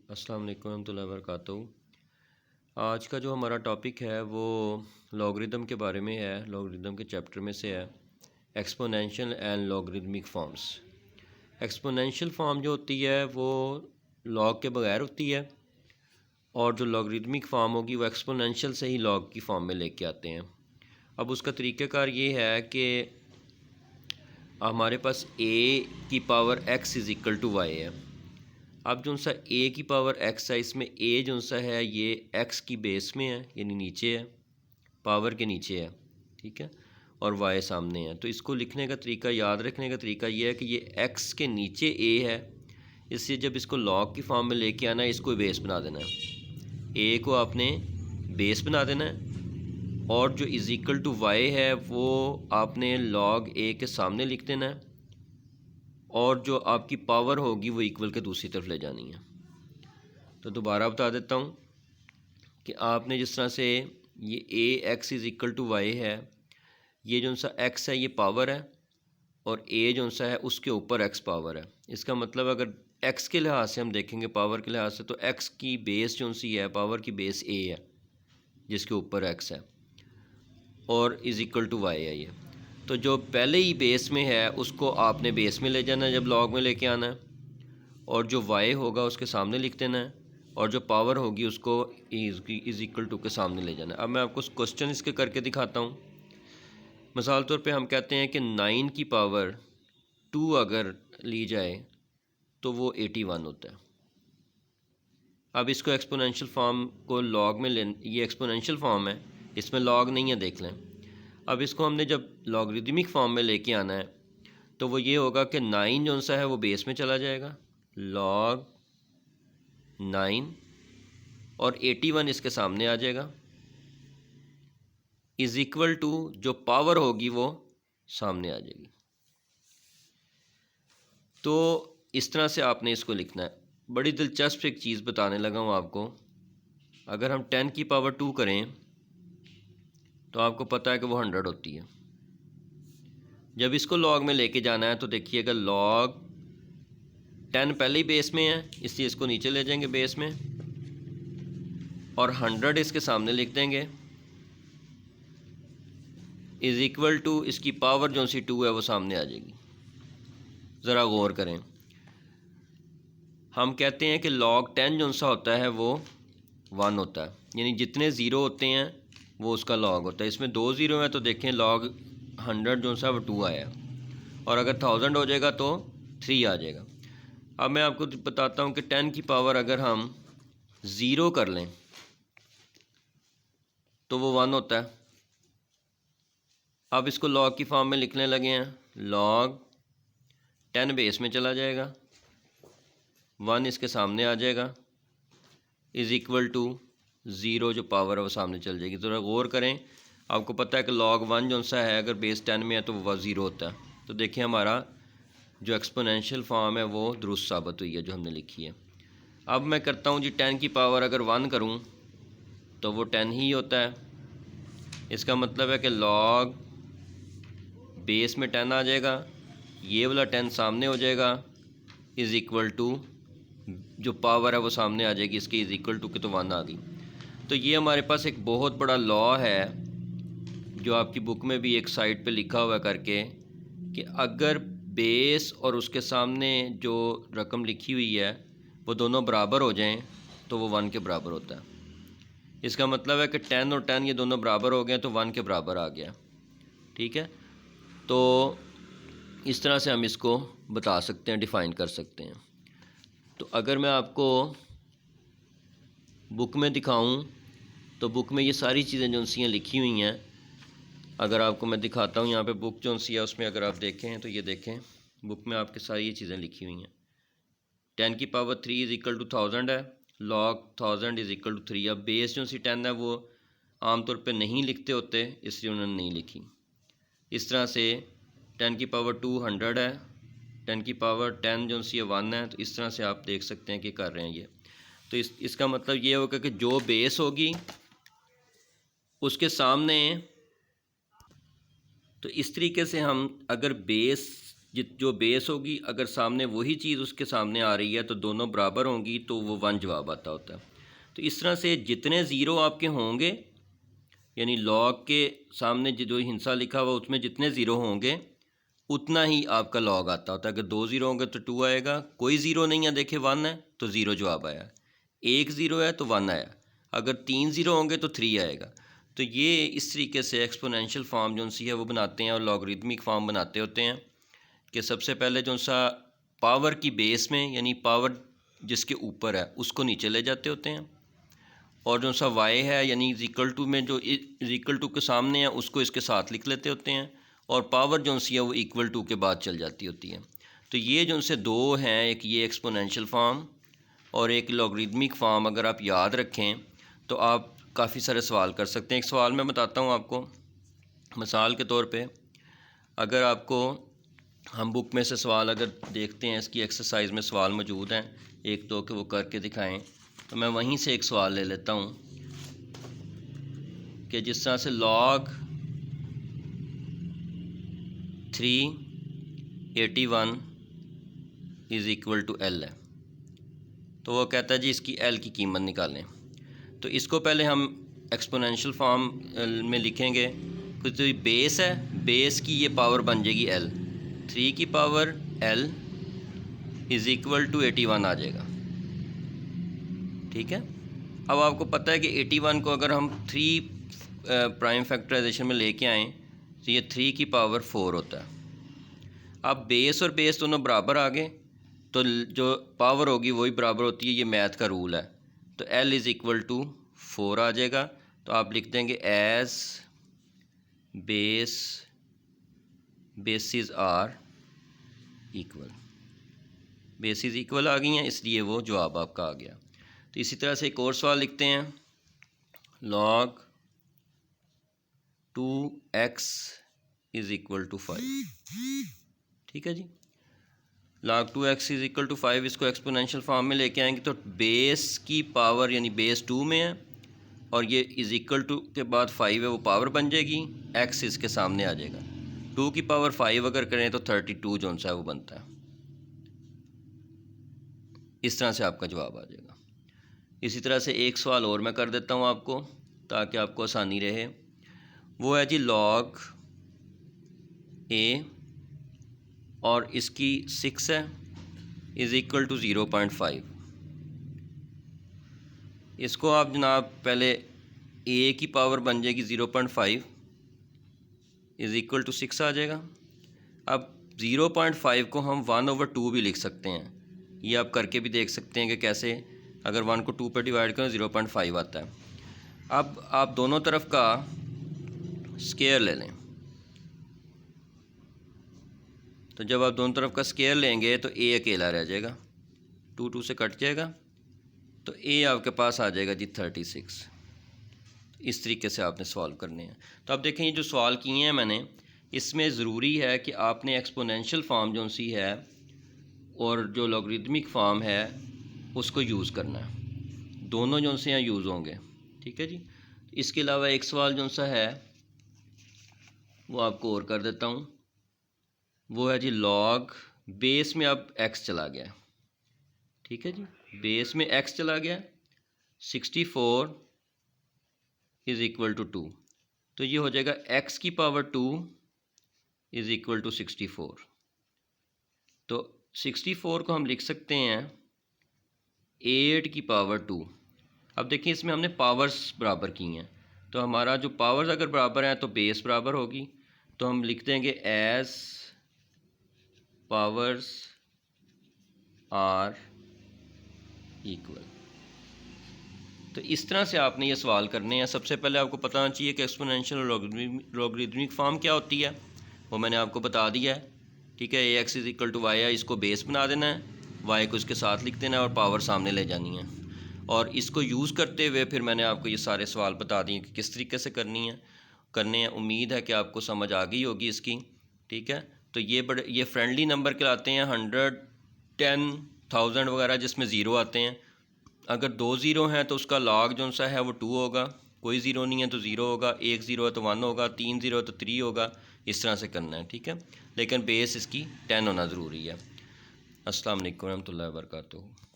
अस्सलाम वालेकुम रहमतुल्लाहि व बरकातहू। आज का जो हमारा टॉपिक है वो लॉगरिदम के बारे में है। लॉगरिदम के चैप्टर में से है exponential and logarithmic forms. Exponential form जो होती है वो लॉग के बगैर होती है, और जो लॉगरिदमिक फॉर्म होगी वो एक्सपोनेंशियल से ही लॉग की फॉर्म में लेके आते हैं। अब उसका तरीक़ाकार ये है कि हमारे पास a की power x is equal to Y है। अब जो सा a की पावर x है, इसमें a जो सा है ये x की बेस में है, यानी नीचे है, पावर के नीचे है, ठीक है, और y सामने है। तो इसको लिखने का तरीका, याद रखने का तरीका ये है कि ये x के नीचे a है, इसलिए जब इसको लॉग की फॉर्म में लेके आना है इसको बेस बना देना है। a को आपने बेस बना देना है, और जो इज़ इक्वल टू वाई है वो आपने लॉग a के सामने लिख देना है, और जो आपकी पावर होगी वो इक्वल के दूसरी तरफ ले जानी है। तो दोबारा बता देता हूँ कि आपने जिस तरह से ये a x is equal to Y है, ये जो सा x है ये पावर है, और a जो सा है उसके ऊपर x पावर है। इसका मतलब अगर x के लिहाज से हम देखेंगे, पावर के लिहाज से, तो x की बेस जो सी है, पावर की बेस a है जिसके ऊपर x है, और इज़ इक्वल टू वाई है ये। तो जो पहले ही बेस में है उसको आपने बेस में ले जाना है जब लॉग में लेके आना है, और जो y होगा उसके सामने लिख देना है, और जो पावर होगी उसको इज़ इक्वल टू के सामने ले जाना है। अब मैं आपको क्वेश्चन इसके करके दिखाता हूँ। मिसाल तौर पे हम कहते हैं कि 9 की पावर 2 अगर ली जाए तो वो 81 होता है। अब इसको एक्सपोनेंशियल फॉर्म को लॉग में ये एक्सपोनेंशियल फॉर्म है, इसमें लॉग नहीं है, देख लें। अब इसको हमने जब लॉगरिदमिक फॉर्म में लेके आना है तो वो ये होगा कि 9 जो सा है वो बेस में चला जाएगा, लॉग 9, और 81 इसके सामने आ जाएगा, इज़ इक्वल टू जो पावर होगी वो सामने आ जाएगी। तो इस तरह से आपने इसको लिखना है। बड़ी दिलचस्प एक चीज़ बताने लगा हूँ आपको। अगर हम 10 की पावर 2 करें तो आपको पता है कि वो 100 होती है। जब इसको लॉग में लेके जाना है तो देखिएगा लॉग 10 पहले ही बेस में है, इसलिए इसको नीचे ले जाएंगे बेस में, और 100 इसके सामने लिख देंगे, इज़ इक्वल टू इसकी पावर जो सी 2 है वो सामने आ जाएगी। ज़रा गौर करें, हम कहते हैं कि लॉग 10 जो सा होता है वो 1 होता है, यानी जितने ज़ीरो होते हैं वो उसका लॉग होता है। इसमें 2 ज़ीरो हैं तो देखें लॉग 100 जो सा वो 2 आया, और अगर 1000 हो जाएगा तो 3 आ जाएगा। अब मैं आपको बताता हूँ कि 10 की पावर अगर हम 0 कर लें तो वो 1 होता है। अब इसको लॉग की फॉर्म में लिखने लगे हैं, लॉग 10 बेस में चला जाएगा, 1 इसके सामने आ जाएगा, इज़ इक्वल टू 0 जो पावर है वो सामने चल जाएगी। तो गौर करें, आपको पता है कि log 1 जो सा है अगर बेस 10 में है तो वो 0 होता है। तो देखिए हमारा जो एक्सपोनेंशियल फॉर्म है वो दुरुस्त साबित हुई है जो हमने लिखी है। अब मैं करता हूँ जी 10 की पावर अगर 1 करूँ तो वो 10 ही होता है। इसका मतलब है कि log बेस में 10 आ जाएगा, ये वाला 10 सामने हो जाएगा, इज़ इक्वल टू जो पावर है वो सामने आ जाएगी, इसके इज़ इक्वल टू के तो 1 आ गई। तो ये हमारे पास एक बहुत बड़ा लॉ है जो आपकी बुक में भी एक साइड पे लिखा हुआ है करके, कि अगर बेस और उसके सामने जो रकम लिखी हुई है वो दोनों बराबर हो जाएं तो वो 1 के बराबर होता है। इसका मतलब है कि 10 और 10 ये दोनों बराबर हो गए तो 1 के बराबर आ गया, ठीक है। तो इस तरह से हम इसको बता सकते हैं, डिफ़ाइन कर सकते हैं। तो अगर मैं आपको बुक में दिखाऊं तो बुक में ये सारी चीज़ें जो सी लिखी हुई हैं, अगर आपको मैं दिखाता हूँ, यहाँ पे बुक जो सी है उसमें अगर आप देखें तो ये देखें, बुक में आपके सारी ये चीज़ें लिखी हुई हैं। 10 की पावर 3 इज़ इक्वल टू 1000 है, लॉग 1000 इज़ इक्वल टू 3। अब बेस जो सी 10 है वो आमतौर पे नहीं लिखते होते, इसलिए उन्होंने नहीं लिखी। इस तरह से 10 की पावर 200 है, 10 की पावर 10 जो सी 1 है। तो इस तरह से आप देख सकते हैं कि कर रहे हैं ये। तो इसका मतलब ये होगा कि जो बेस होगी उसके सामने, तो इस तरीके से हम अगर बेस जो बेस होगी अगर सामने वही चीज़ उसके सामने आ रही है तो दोनों बराबर होंगी तो वो 1 जवाब आता होता है। तो इस तरह से जितने ज़ीरो आपके होंगे, यानी लॉग के सामने जो हिंसा लिखा हुआ उसमें जितने ज़ीरो होंगे उतना ही आपका लॉग आता होता है। अगर 2 ज़ीरो होंगे तो 2 आएगा, कोई ज़ीरो नहीं है देखिए 1 है तो 0 जवाब आया, 1 ज़ीरो है तो 1 आया, अगर 3 ज़ीरो होंगे तो 3 आएगा। तो ये इस तरीके से एक्सपोनेंशियल फॉर्म जो सी है वो बनाते हैं और लॉगरिदमिक फॉर्म बनाते होते हैं कि सबसे पहले जो सा पावर की बेस में, यानी पावर जिसके ऊपर है उसको नीचे ले जाते होते हैं, और जो सा वाई है यानी इक्वल टू में जो इक्वल टू के सामने है उसको इसके साथ लिख लेते होते हैं, और पावर जो सी है वो इक्वल टू के बाद चल जाती होती है। तो ये जो से दो हैं, एक ये एक्सपोनेंशियल फॉर्म और एक लॉगरिदमिक फॉर्म, अगर आप याद रखें तो आप काफ़ी सारे सवाल कर सकते हैं। एक सवाल मैं बताता हूँ आपको, मिसाल के तौर पे अगर आपको हम बुक में से सवाल अगर देखते हैं, इसकी एक्सरसाइज में सवाल मौजूद हैं एक दो के, वो करके दिखाएं, तो मैं वहीं से एक सवाल ले लेता हूँ कि जिस तरह से log 381 is equal to L है, तो वो कहता है जी इसकी L की कीमत निकालें। तो इसको पहले हम एक्सपोनेंशियल फॉर्म में लिखेंगे, तो बेस है, बेस की ये पावर बन जाएगी L, 3 की power L is equal to 81 आ जाएगा। ठीक है, अब आपको पता है कि 81 को अगर हम 3 प्राइम फैक्टराइजेशन में लेके आएँ तो ये 3 की पावर 4 होता है। अब बेस और बेस दोनों बराबर आ गए तो जो पावर होगी वही बराबर होती है, ये मैथ का रूल है। तो L इज़ इक्वल टू 4 आ जाएगा। तो आप लिख देंगे as bases are equal, bases equal आ गई हैं इसलिए वो जवाब आपका आ गया। तो इसी तरह से एक और सवाल लिखते हैं, log 2x is equal to 5। ठीक है जी, log 2x is equal to 5, इसको एक्सपोनेंशियल फॉर्म में लेके आएंगे तो बेस की पावर यानी बेस 2 में है और ये इज़ इक्वल टू के बाद 5 है, वो पावर बन जाएगी, x इसके सामने आ जाएगा। 2 की पावर 5 अगर करें तो 32 जो सा है वो बनता है। इस तरह से आपका जवाब आ जाएगा। इसी तरह से एक सवाल और मैं कर देता हूँ आपको ताकि आपको आसानी रहे। वो है जी log a और इसकी 6 है इज़ इक्वल टू 0.5। इसको आप जनाब पहले a की पावर बन जाएगी 0.5 इज़ इक्वल टू 6 आ जाएगा। अब 0.5 को हम 1/2 भी लिख सकते हैं, ये आप करके भी देख सकते हैं कि कैसे, अगर 1 को 2 पर डिवाइड करें 0.5 आता है। अब आप दोनों तरफ का स्क्वायर ले लें, तो जब आप दोनों तरफ का स्क्वायर लेंगे तो a अकेला रह जाएगा, 2 से कट जाएगा, तो a आपके पास आ जाएगा जी 36। इस तरीके से आपने सॉल्व करने हैं। तो आप देखें ये जो सवाल किए हैं मैंने, इसमें ज़रूरी है कि आपने एक्सपोनेंशियल फॉर्म जो सी है और जो लॉगरिदमिक फॉर्म है उसको यूज़ करना है, दोनों जो से यहाँ यूज़ होंगे। ठीक है जी, इसके अलावा एक सवाल जो सा है वो आपको और कर देता हूँ, वो है जी log बेस में अब x चला गया। ठीक है जी, बेस में x चला गया, 64 इज़ इक्वल टू 2, तो ये हो जाएगा x की पावर 2 इज़ इक्वल टू 64। तो 64 को हम लिख सकते हैं 8 की पावर 2। अब देखिए इसमें हमने पावर्स बराबर की हैं, तो हमारा जो पावर्स अगर बराबर हैं तो बेस बराबर होगी, तो हम लिख देंगे एज पावर्स आर इक्वल। तो इस तरह से आपने ये सवाल करने हैं। सबसे पहले आपको पता होना चाहिए कि एक्सपोनेंशियल और लॉगरिदमिक फॉर्म क्या होती है, वो मैंने आपको बता दिया है। ठीक है, ax is equal to Y है, इसको बेस बना देना है, y को इसके साथ लिख देना है और पावर सामने ले जानी है, और इसको यूज़ करते हुए फिर मैंने आपको ये सारे सवाल बता दिए कि किस तरीके से करने हैं। उम्मीद है कि आपको समझ आ गई होगी इसकी। ठीक है, तो ये फ्रेंडली नंबर कहलाते हैं, 100, 10, 1000 वगैरह जिसमें ज़ीरो आते हैं। अगर 2 ज़ीरो हैं तो उसका log जो सा है वो 2 होगा, कोई ज़ीरो नहीं है तो 0 होगा, 1 ज़ीरो है तो 1 होगा, 3 ज़ीरो है तो 3 होगा। इस तरह से करना है। ठीक है, लेकिन बेस इसकी 10 होना ज़रूरी है। अस्सलाम वालेकुम रहमतुल्लाहि व बरकातुहू।